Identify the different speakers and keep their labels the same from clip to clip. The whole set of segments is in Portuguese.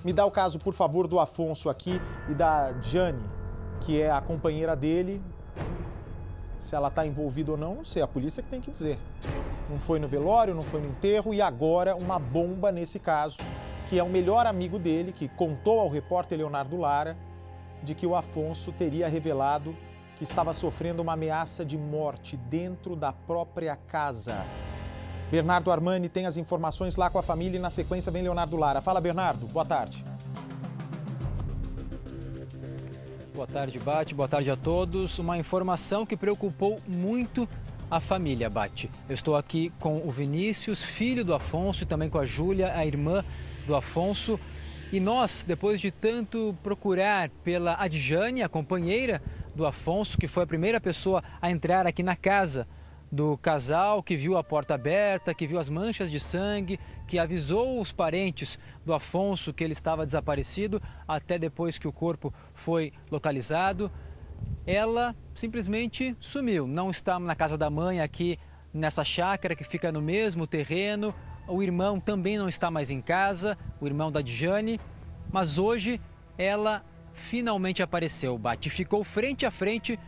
Speaker 1: Me dá o caso, por favor, do Afonso aqui e da Jane, que é a companheira dele. Se ela está envolvida ou não, não sei, a polícia que tem que dizer. Não foi no velório, não foi no enterro e agora uma bomba nesse caso, que é o melhor amigo dele, que contou ao repórter Leonardo Lara de que o Afonso teria revelado que estava sofrendo uma ameaça de morte dentro da própria casa. Bernardo Armani tem as informações lá com a família e na sequência vem Leonardo Lara. Fala, Bernardo, boa tarde.
Speaker 2: Boa tarde, Bate. Boa tarde a todos. Uma informação que preocupou muito a família, Bate. Eu estou aqui com o Vinícius, filho do Afonso, e também com a Júlia, a irmã do Afonso. E nós, depois de tanto procurar pela Adjane, a companheira do Afonso, que foi a primeira pessoa a entrar aqui na casa do casal, que viu a porta aberta, que viu as manchas de sangue, que avisou os parentes do Afonso que ele estava desaparecido, até depois que o corpo foi localizado, ela simplesmente sumiu. Não está na casa da mãe aqui nessa chácara que fica no mesmo terreno. O irmão também não está mais em casa, o irmão da Adjane, mas hoje ela finalmente apareceu, Bate, ficou frente a frente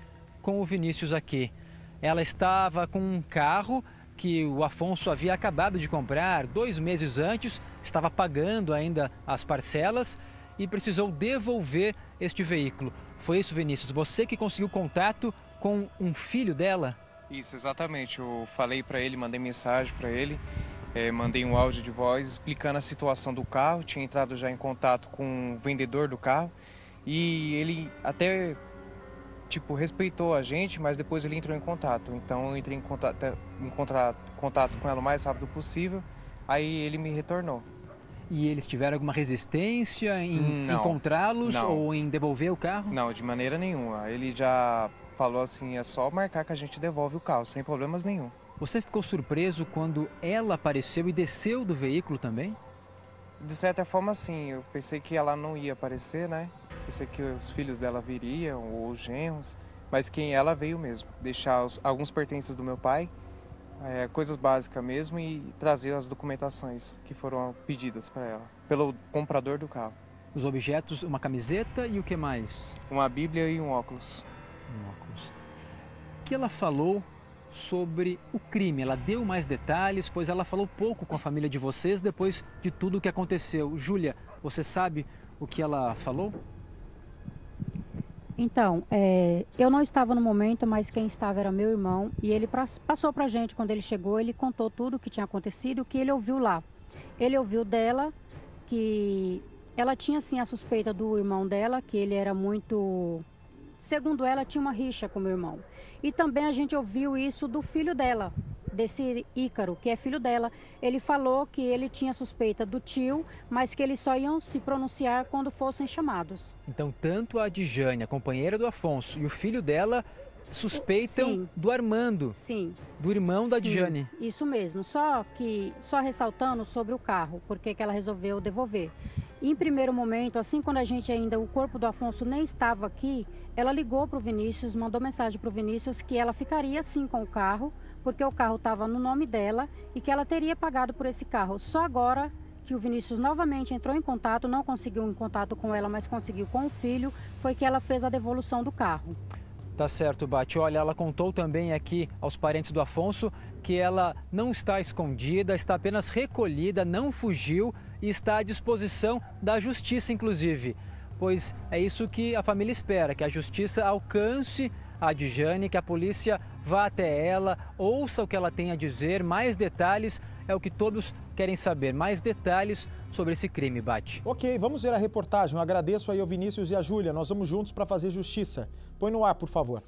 Speaker 2: com o Vinícius aqui. Ela estava com um carro que o Afonso havia acabado de comprar 2 meses antes, estava pagando ainda as parcelas e precisou devolver este veículo. Foi isso, Vinícius? Você que conseguiu contato com um filho dela?
Speaker 3: Isso, exatamente. Eu falei para ele, mandei mensagem para ele, mandei um áudio de voz explicando a situação do carro. Tinha entrado já em contato com o vendedor do carro e ele até respeitou a gente, mas depois ele entrou em contato. Então eu entrei em contato com ela o mais rápido possível, aí ele me retornou.
Speaker 2: E eles tiveram alguma resistência em encontrá-los ou em devolver o carro?
Speaker 3: Não, de maneira nenhuma. Ele já falou assim, é só marcar que a gente devolve o carro, sem problemas nenhum.
Speaker 2: Você ficou surpreso quando ela apareceu e desceu do veículo também?
Speaker 3: De certa forma, sim. Eu pensei que ela não ia aparecer, né? Pensei que os filhos dela viriam, ou os genros, mas quem ela veio mesmo. Deixar alguns pertences do meu pai, coisas básicas mesmo, e trazer as documentações que foram pedidas para ela, pelo comprador do carro.
Speaker 2: Os objetos, uma camiseta e o que mais?
Speaker 3: Uma bíblia e um óculos.
Speaker 2: Um óculos. O que ela falou sobre o crime? Ela deu mais detalhes, pois ela falou pouco com a família de vocês depois de tudo o que aconteceu. Júlia, você sabe o que ela falou?
Speaker 4: Então, eu não estava no momento, mas quem estava era meu irmão. E ele passou pra gente, quando ele chegou, ele contou tudo o que tinha acontecido, o que ele ouviu lá. Ele ouviu dela que ela tinha, sim, a suspeita do irmão dela, que ele era muito... Segundo ela, tinha uma rixa com meu irmão. E também a gente ouviu isso do filho dela, desse Ícaro, que é filho dela. Ele falou que ele tinha suspeita do tio, mas que eles só iam se pronunciar quando fossem chamados.
Speaker 2: Então, tanto a Adjane, a companheira do Afonso, e o filho dela suspeitam
Speaker 4: Sim.
Speaker 2: do Armando,
Speaker 4: Sim.
Speaker 2: do irmão da
Speaker 4: Sim,
Speaker 2: Adjane.
Speaker 4: isso mesmo, só ressaltando sobre o carro, porque que ela resolveu devolver. Em primeiro momento, assim, quando o corpo do Afonso nem estava aqui, ela ligou para o Vinícius, mandou mensagem para o Vinícius que ela ficaria sim com o carro, porque o carro estava no nome dela e que ela teria pagado por esse carro. Só agora que o Vinícius novamente entrou em contato, não conseguiu em contato com ela, mas conseguiu com o filho, foi que ela fez a devolução do carro.
Speaker 2: Tá certo, Bate. Olha, ela contou também aqui aos parentes do Afonso que ela não está escondida, está apenas recolhida, não fugiu e está à disposição da justiça, inclusive. Pois é isso que a família espera, que a justiça alcance a Adjane, que a polícia vá até ela, ouça o que ela tem a dizer, mais detalhes, é o que todos querem saber, mais detalhes sobre esse crime, Bate.
Speaker 1: Ok, vamos ver a reportagem. Eu agradeço aí ao Vinícius e a Júlia. Nós vamos juntos para fazer justiça. Põe no ar, por favor.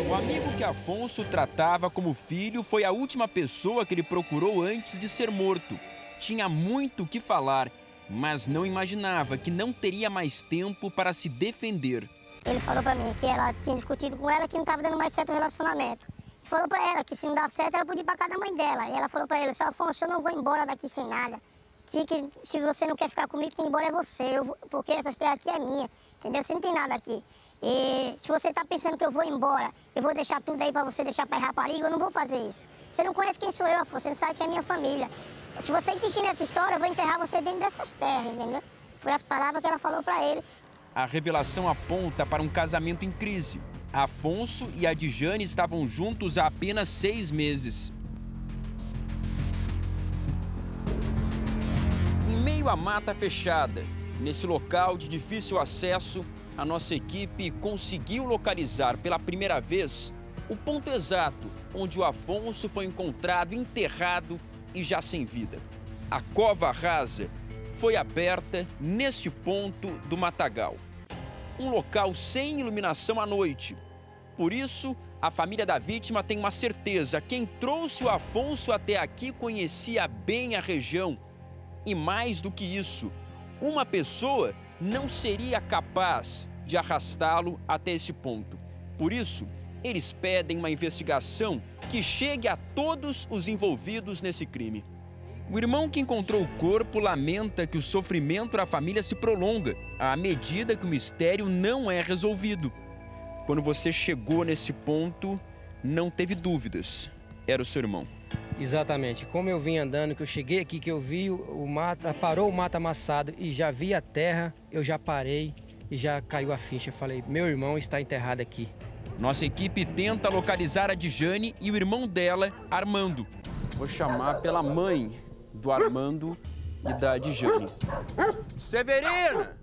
Speaker 5: O amigo que Afonso tratava como filho foi a última pessoa que ele procurou antes de ser morto. Tinha muito o que falar, mas não imaginava que não teria mais tempo para se defender.
Speaker 6: Ele falou pra mim que ela tinha discutido com ela que não estava dando mais certo o relacionamento. Falou pra ela que se não dá certo, ela podia ir pra casa da mãe dela. E ela falou pra ele, seu Afonso, eu não vou embora daqui sem nada. Que se você não quer ficar comigo, quem embora é você, porque essas terras aqui é minha, entendeu? Você não tem nada aqui. E se você tá pensando que eu vou embora, eu vou deixar tudo aí pra você deixar pra rapariga, eu não vou fazer isso. Você não conhece quem sou eu, Afonso, você não sabe que é minha família. Se você insistir nessa história, eu vou enterrar você dentro dessas terras, entendeu? Foi as palavras que ela falou para ele.
Speaker 5: A revelação aponta para um casamento em crise. Afonso e a Adjane estavam juntos há apenas 6 meses. Em meio à mata fechada, nesse local de difícil acesso, a nossa equipe conseguiu localizar pela primeira vez o ponto exato onde o Afonso foi encontrado enterrado e já sem vida. A cova rasa foi aberta neste ponto do matagal. Um local sem iluminação à noite. Por isso, a família da vítima tem uma certeza: quem trouxe o Afonso até aqui conhecia bem a região. E mais do que isso, uma pessoa não seria capaz de arrastá-lo até esse ponto. Por isso, eles pedem uma investigação que chegue a todos os envolvidos nesse crime. O irmão que encontrou o corpo lamenta que o sofrimento da família se prolonga à medida que o mistério não é resolvido. Quando você chegou nesse ponto, não teve dúvidas. Era o seu irmão.
Speaker 7: Exatamente. Como eu vim andando, que eu cheguei aqui, que eu vi o mato, parou o mato amassado e já vi a terra, eu já parei e já caiu a ficha. Falei, meu irmão está enterrado aqui.
Speaker 5: Nossa equipe tenta localizar a Adjane e o irmão dela, Armando. Vou chamar pela mãe do Armando e da Adjane. Severina!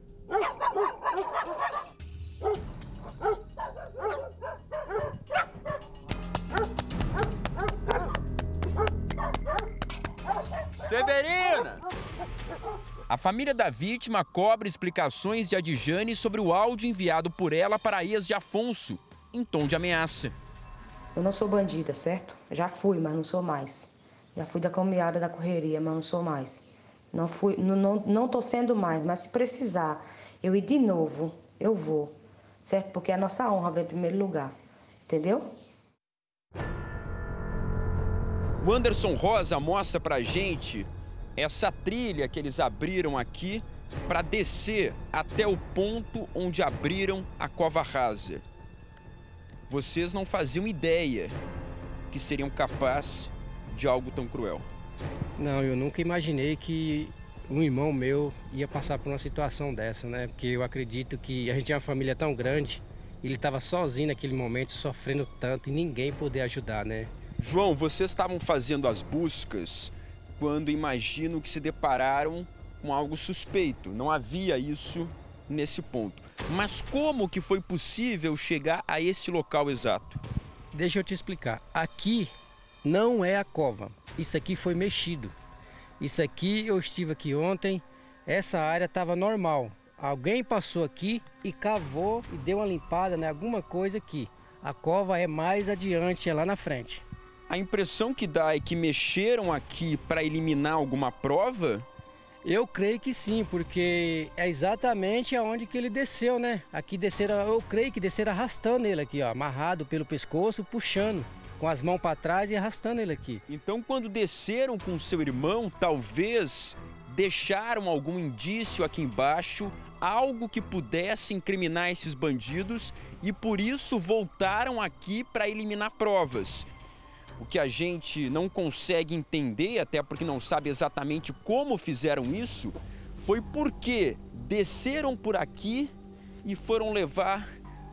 Speaker 5: Severina! A família da vítima cobra explicações de Adjane sobre o áudio enviado por ela para a ex de Afonso, em tom de ameaça.
Speaker 8: Eu não sou bandida, certo? Já fui, mas não sou mais. Já fui da caminhada da correria, mas não sou mais. Não tô sendo mais, mas se precisar eu ir de novo, eu vou, certo? Porque a nossa honra vem em primeiro lugar, entendeu?
Speaker 5: O Anderson Rosa mostra pra gente essa trilha que eles abriram aqui para descer até o ponto onde abriram a cova rasa. Vocês não faziam ideia que seriam capazes de algo tão cruel.
Speaker 7: Não, eu nunca imaginei que um irmão meu ia passar por uma situação dessa, né? Porque eu acredito que a gente tinha uma família tão grande, ele estava sozinho naquele momento, sofrendo tanto e ninguém poder ajudar, né?
Speaker 5: João, vocês estavam fazendo as buscas quando imagino que se depararam com algo suspeito. Não havia isso nesse ponto. Mas como que foi possível chegar a esse local exato?
Speaker 7: Deixa eu te explicar. Aqui não é a cova. Isso aqui foi mexido. Isso aqui, eu estive aqui ontem, essa área estava normal. Alguém passou aqui e cavou e deu uma limpada, né? Alguma coisa aqui. A cova é mais adiante, é lá na frente.
Speaker 5: A impressão que dá é que mexeram aqui para eliminar alguma prova?
Speaker 7: Eu creio que sim, porque é exatamente aonde que ele desceu, né? Aqui desceram, eu creio que desceram arrastando ele aqui, ó, amarrado pelo pescoço, puxando, com as mãos para trás e arrastando ele aqui.
Speaker 5: Então, quando desceram com seu irmão, talvez deixaram algum indício aqui embaixo, algo que pudesse incriminar esses bandidos e por isso voltaram aqui para eliminar provas. O que a gente não consegue entender, até porque não sabe exatamente como fizeram isso, foi porque desceram por aqui e foram levar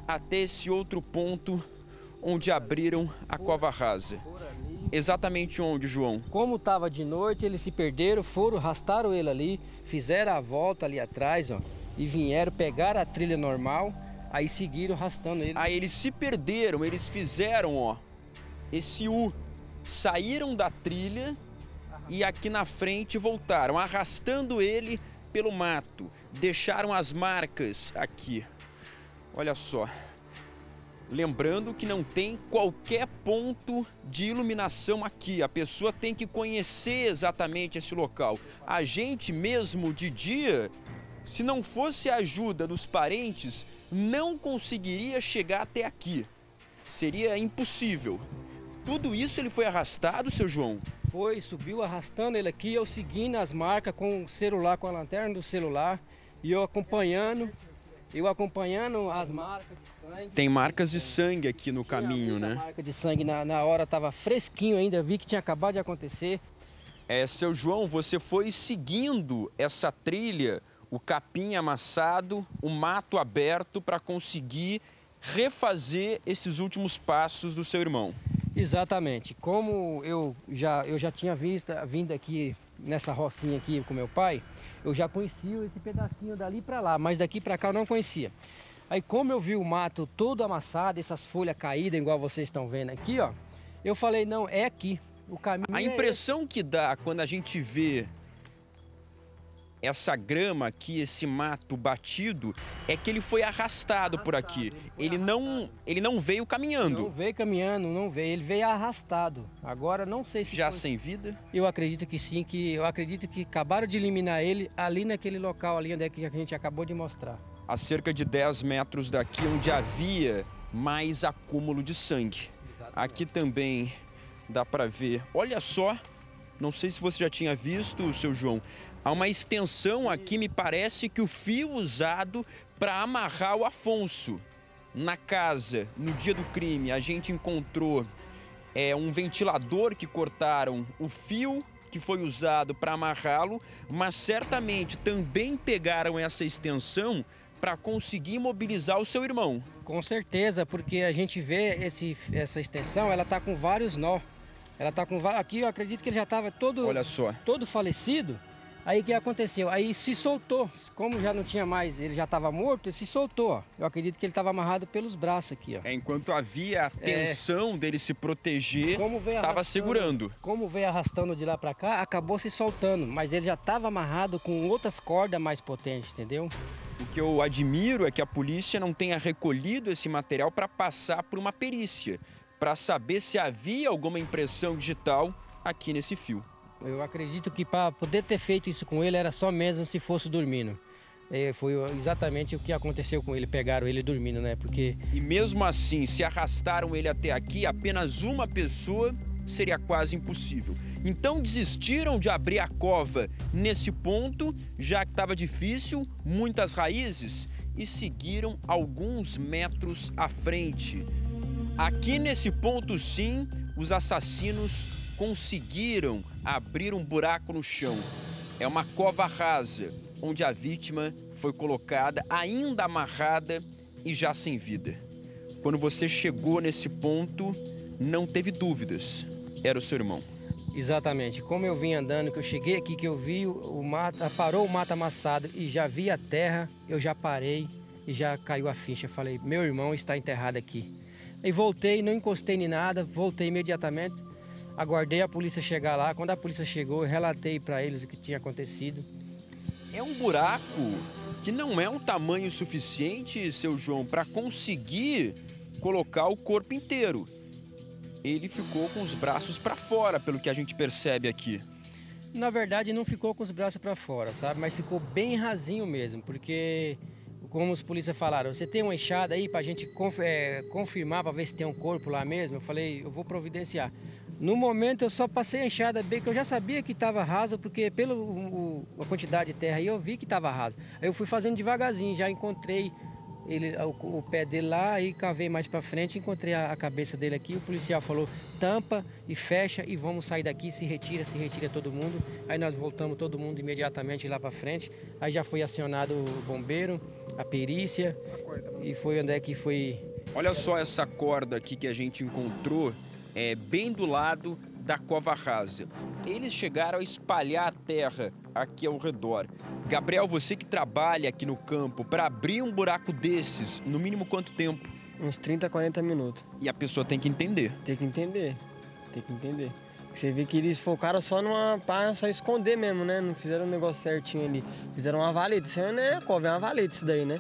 Speaker 5: até esse outro ponto onde abriram a cova rasa. Exatamente onde, João?
Speaker 7: Como estava de noite, eles se perderam, arrastaram ele ali, fizeram a volta ali atrás, ó, e vieram, pegaram a trilha normal, aí seguiram arrastando ele.
Speaker 5: Aí eles se perderam, eles fizeram, ó, esse U, saíram da trilha e aqui na frente voltaram, arrastando ele pelo mato. Deixaram as marcas aqui. Olha só. Lembrando que não tem qualquer ponto de iluminação aqui. A pessoa tem que conhecer exatamente esse local. A gente mesmo de dia, se não fosse a ajuda dos parentes, não conseguiria chegar até aqui. Seria impossível. Tudo isso ele foi arrastado, seu João?
Speaker 7: Foi, subiu arrastando ele aqui, eu seguindo as marcas com o celular, com a lanterna do celular, e eu acompanhando as marcas de sangue.
Speaker 5: Tem marcas de sangue aqui no caminho, né?
Speaker 7: Marca de sangue na hora estava fresquinho ainda, vi que tinha acabado de acontecer.
Speaker 5: Seu João, você foi seguindo essa trilha o capim amassado, o mato aberto para conseguir refazer esses últimos passos do seu irmão.
Speaker 7: Exatamente. Como eu já tinha vindo aqui nessa rocinha aqui com meu pai, eu já conhecia esse pedacinho dali para lá, mas daqui para cá eu não conhecia. Aí como eu vi o mato todo amassado, essas folhas caídas, igual vocês estão vendo aqui, ó, eu falei, não, é aqui. O caminho
Speaker 5: A impressão que dá quando a gente vê essa grama aqui, esse mato batido, é que ele foi arrastado por aqui. Ele não veio caminhando.
Speaker 7: Não veio caminhando, não veio. Ele veio arrastado. Agora não sei se
Speaker 5: já
Speaker 7: foi...
Speaker 5: sem vida?
Speaker 7: Eu acredito que sim, eu acredito que acabaram de eliminar ele ali naquele local ali onde é que a gente acabou de mostrar.
Speaker 5: A cerca de 10 metros daqui, onde havia mais acúmulo de sangue. Aqui também dá para ver. Olha só, não sei se você já tinha visto, seu João, há uma extensão aqui, me parece que o fio usado para amarrar o Afonso. Na casa, no dia do crime, a gente encontrou um ventilador que cortaram o fio que foi usado para amarrá-lo, mas certamente também pegaram essa extensão para conseguir imobilizar o seu irmão.
Speaker 7: Com certeza, porque a gente vê essa extensão, ela está com vários nó. Ela está com aqui, eu acredito que ele já estava todo,
Speaker 5: olha só,
Speaker 7: todo falecido. Aí o que aconteceu? Aí se soltou, como já não tinha mais, ele já estava morto, ele se soltou. Ó. Eu acredito que ele estava amarrado pelos braços aqui. Ó.
Speaker 5: Enquanto havia a tensão dele se proteger, estava segurando.
Speaker 7: Como veio arrastando de lá para cá, acabou se soltando, mas ele já estava amarrado com outras cordas mais potentes, entendeu?
Speaker 5: O que eu admiro é que a polícia não tenha recolhido esse material para passar por uma perícia, para saber se havia alguma impressão digital aqui nesse fio.
Speaker 7: Eu acredito que para poder ter feito isso com ele era só mesmo se fosse dormindo. Foi exatamente o que aconteceu com ele, pegaram ele dormindo, né? Porque...
Speaker 5: E mesmo assim, se arrastaram ele até aqui, apenas uma pessoa seria quase impossível. Então desistiram de abrir a cova nesse ponto, já que estava difícil, muitas raízes, e seguiram alguns metros à frente. Aqui nesse ponto, sim, os assassinos conseguiram abrir um buraco no chão. É uma cova rasa, onde a vítima foi colocada ainda amarrada e já sem vida. Quando você chegou nesse ponto, não teve dúvidas, era o seu irmão.
Speaker 7: Exatamente. Como eu vim andando, que eu cheguei aqui, que eu vi o mato, parou o mato amassado e já vi a terra, eu já parei e já caiu a ficha. Falei, meu irmão está enterrado aqui. Aí voltei, não encostei nem nada, voltei imediatamente. Aguardei a polícia chegar lá. Quando a polícia chegou, eu relatei para eles o que tinha acontecido.
Speaker 5: É um buraco que não é um tamanho suficiente, seu João, para conseguir colocar o corpo inteiro. Ele ficou com os braços para fora, pelo que a gente percebe aqui.
Speaker 7: Na verdade, não ficou com os braços para fora, sabe? Mas ficou bem rasinho mesmo, porque, como os polícias falaram, você tem uma enxada aí para a gente confirmar, para ver se tem um corpo lá mesmo? Eu falei, eu vou providenciar. No momento eu só passei a enxada bem, que eu já sabia que estava raso, porque pela quantidade de terra aí eu vi que estava raso. Aí eu fui fazendo devagarzinho, já encontrei o pé dele lá, e cavei mais para frente, encontrei a cabeça dele aqui. O policial falou, tampa e fecha e vamos sair daqui, se retira todo mundo. Aí nós voltamos todo mundo imediatamente lá para frente. Aí já foi acionado o bombeiro, a perícia, e foi onde é que foi...
Speaker 5: Olha só essa corda aqui que a gente encontrou, bem do lado da cova rasa. Eles chegaram a espalhar a terra aqui ao redor. Gabriel, você que trabalha aqui no campo, para abrir um buraco desses, no mínimo quanto tempo?
Speaker 9: Uns 30, 40 minutos.
Speaker 5: E a pessoa tem que entender.
Speaker 9: Tem que entender. Você vê que eles focaram só para só esconder mesmo, né? Não fizeram um negócio certinho ali. Fizeram uma valeta. Isso aí não é cova, é uma valeta isso daí, né?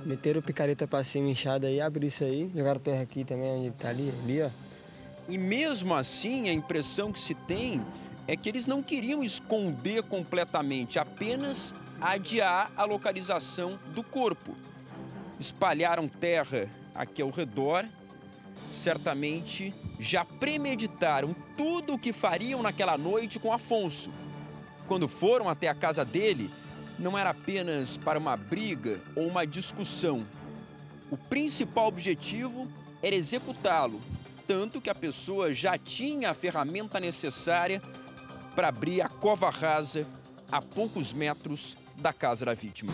Speaker 9: Meteram picareta para cima, inchada aí, abriram isso aí. Jogaram terra aqui também, onde tá ali, ó.
Speaker 5: E mesmo assim, a impressão que se tem é que eles não queriam esconder completamente, apenas adiar a localização do corpo. Espalharam terra aqui ao redor, certamente já premeditaram tudo o que fariam naquela noite com Afonso. Quando foram até a casa dele, não era apenas para uma briga ou uma discussão. O principal objetivo era executá-lo, tanto que a pessoa já tinha a ferramenta necessária para abrir a cova rasa a poucos metros da casa da vítima.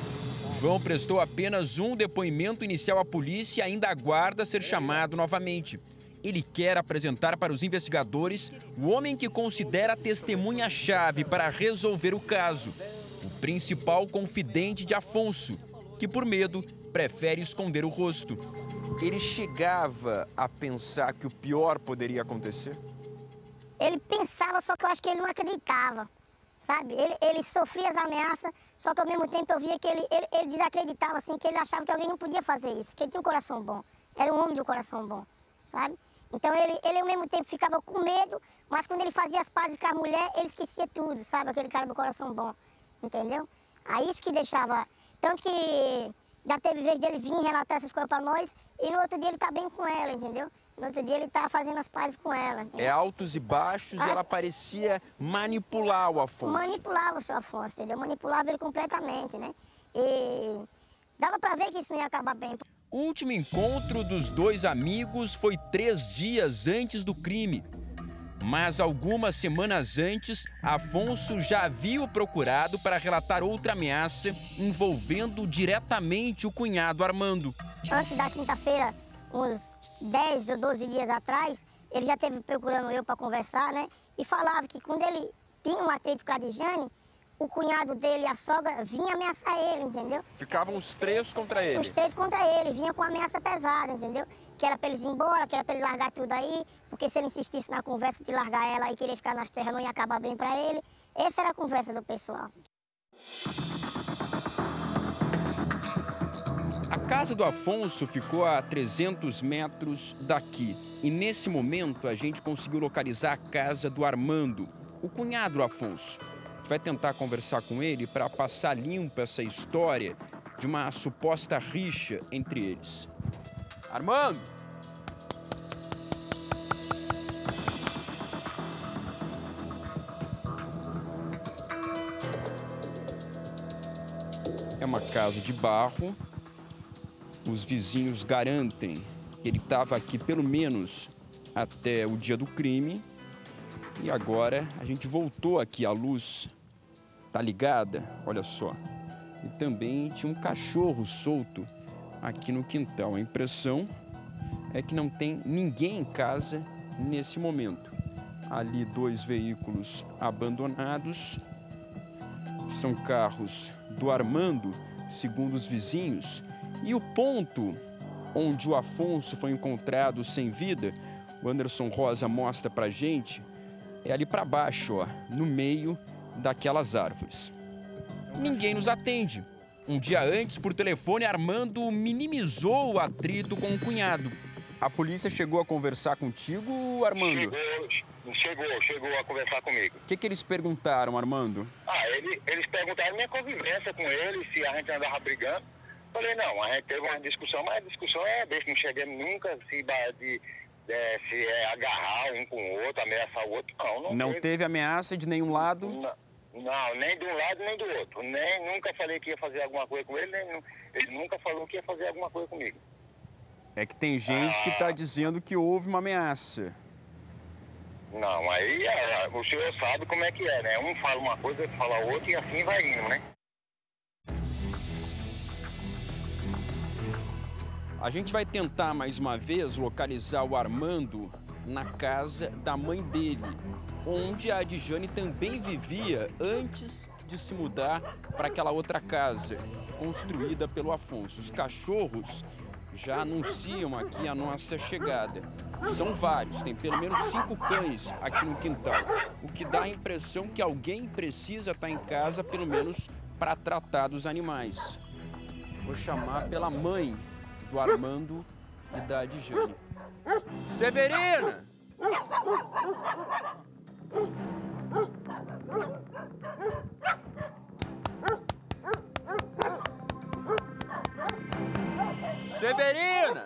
Speaker 5: João prestou apenas um depoimento inicial à polícia e ainda aguarda ser chamado novamente. Ele quer apresentar para os investigadores o homem que considera a testemunha-chave para resolver o caso, o principal confidente de Afonso, que por medo prefere esconder o rosto.
Speaker 10: Ele chegava a pensar que o pior poderia acontecer?
Speaker 6: Ele pensava, só que eu acho que ele não acreditava, sabe? Ele sofria as ameaças, só que ao mesmo tempo eu via que ele desacreditava, assim, que ele achava que alguém não podia fazer isso, porque ele tinha um coração bom, era um homem de um coração bom, sabe? Então ele ao mesmo tempo ficava com medo, mas quando ele fazia as pazes com a mulher, ele esquecia tudo, sabe? Aquele cara do coração bom, entendeu? Aí isso que deixava... Tanto que já teve vez de ele vir relatar essas coisas pra nós, e no outro dia ele tá bem com ela, entendeu? No outro dia ele tá fazendo as pazes com ela. Entendeu?
Speaker 10: É altos e baixos, ela parecia manipular o Afonso.
Speaker 6: Manipulava o seu Afonso, entendeu? Manipulava ele completamente, né? E dava pra ver que isso não ia acabar bem.
Speaker 5: O último encontro dos dois amigos foi 3 dias antes do crime. Mas algumas semanas antes, Afonso já havia o procurado para relatar outra ameaça envolvendo diretamente o cunhado Armando.
Speaker 6: Antes da quinta-feira, uns 10 ou 12 dias atrás, ele já esteve procurando eu para conversar, né? E falava que quando ele tinha um atrito com a Dijane, o cunhado dele e a sogra vinham ameaçar ele, entendeu?
Speaker 10: Ficavam os 3 contra ele?
Speaker 6: Os 3 contra ele, vinha com ameaça pesada, entendeu? Que era para eles ir embora, que era para ele largar tudo aí, porque se ele insistisse na conversa de largar ela e querer ficar nas terras, não ia acabar bem para ele. Essa era a conversa do pessoal.
Speaker 5: A casa do Afonso ficou a 300 metros daqui. E nesse momento a gente conseguiu localizar a casa do Armando, o cunhado do Afonso. A gente vai tentar conversar com ele para passar limpo essa história de uma suposta rixa entre eles.
Speaker 10: Armando!
Speaker 5: É uma casa de barro. Os vizinhos garantem que ele estava aqui pelo menos até o dia do crime. E agora a gente voltou aqui, a luz tá ligada, olha só. E também tinha um cachorro solto aqui no quintal. A impressão é que não tem ninguém em casa nesse momento. Ali 2 veículos abandonados. São carros do Armando, segundo os vizinhos. E o ponto onde o Afonso foi encontrado sem vida, o Anderson Rosa mostra pra gente, é ali para baixo, ó, no meio daquelas árvores. Ninguém nos atende. Um dia antes, por telefone, Armando minimizou o atrito com o cunhado. A polícia chegou a conversar contigo, Armando?
Speaker 11: Chegou a conversar comigo.
Speaker 5: O que eles perguntaram, Armando?
Speaker 11: Eles perguntaram minha convivência com ele, se a gente andava brigando. Falei, não, a gente teve uma discussão, mas a discussão é besta, não chegamos nunca se agarrar um com o outro, ameaçar o outro, não.
Speaker 5: Não teve ameaça de nenhum lado?
Speaker 11: Não, nem de um lado nem do outro. Nunca falei que ia fazer alguma coisa com ele, ele nunca falou que ia fazer alguma coisa comigo.
Speaker 5: É que tem gente que está dizendo que houve uma ameaça.
Speaker 11: Não, aí o senhor sabe como é que é, né? Um fala uma coisa, outro fala outra e assim vai indo, né?
Speaker 5: A gente vai tentar mais uma vez localizar o Armando na casa da mãe dele, onde a Dijane também vivia antes de se mudar para aquela outra casa, construída pelo Afonso. Os cachorros já anunciam aqui a nossa chegada. São vários, tem pelo menos 5 cães aqui no quintal, o que dá a impressão que alguém precisa estar em casa, pelo menos para tratar dos animais. Vou chamar pela mãe do Armando e da Dijane. Severina! Severina!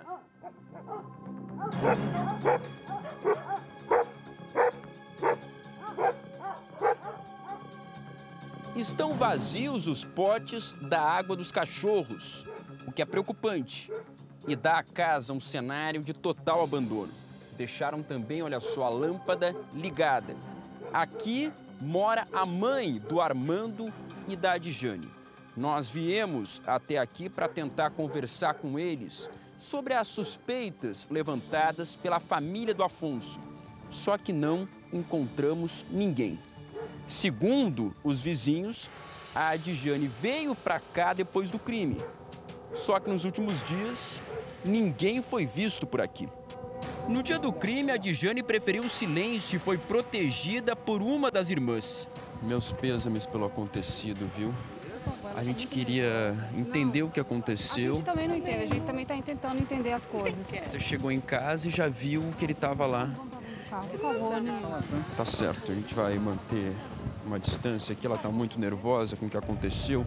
Speaker 5: Estão vazios os potes da água dos cachorros, o que é preocupante e dá à casa um cenário de total abandono. Deixaram também, olha só, a lâmpada ligada. Aqui mora a mãe do Armando e da Dijane. Nós viemos até aqui para tentar conversar com eles sobre as suspeitas levantadas pela família do Afonso. Só que não encontramos ninguém. Segundo os vizinhos, a Adjane veio para cá depois do crime. Só que nos últimos dias, ninguém foi visto por aqui. No dia do crime, a Adjane preferiu o silêncio e foi protegida por uma das irmãs. Meus pêsames pelo acontecido, viu? A gente queria entender o que aconteceu.
Speaker 12: A gente também não entende, a gente também está tentando entender as coisas.
Speaker 5: Você chegou em casa e já viu que ele estava lá.
Speaker 12: Por favor, né?
Speaker 5: Tá certo, a gente vai manter uma distância aqui, ela está muito nervosa com o que aconteceu.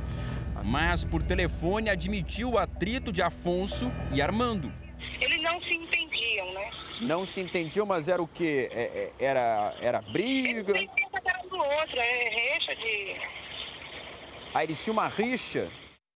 Speaker 5: Mas por telefone admitiu o atrito de Afonso e Armando.
Speaker 13: Eles não se entendiam, né?
Speaker 5: Não se entendiam, mas era o quê? Era briga?
Speaker 13: Eles não um do outro, é rixa de...
Speaker 5: Ah, eles tinham uma rixa?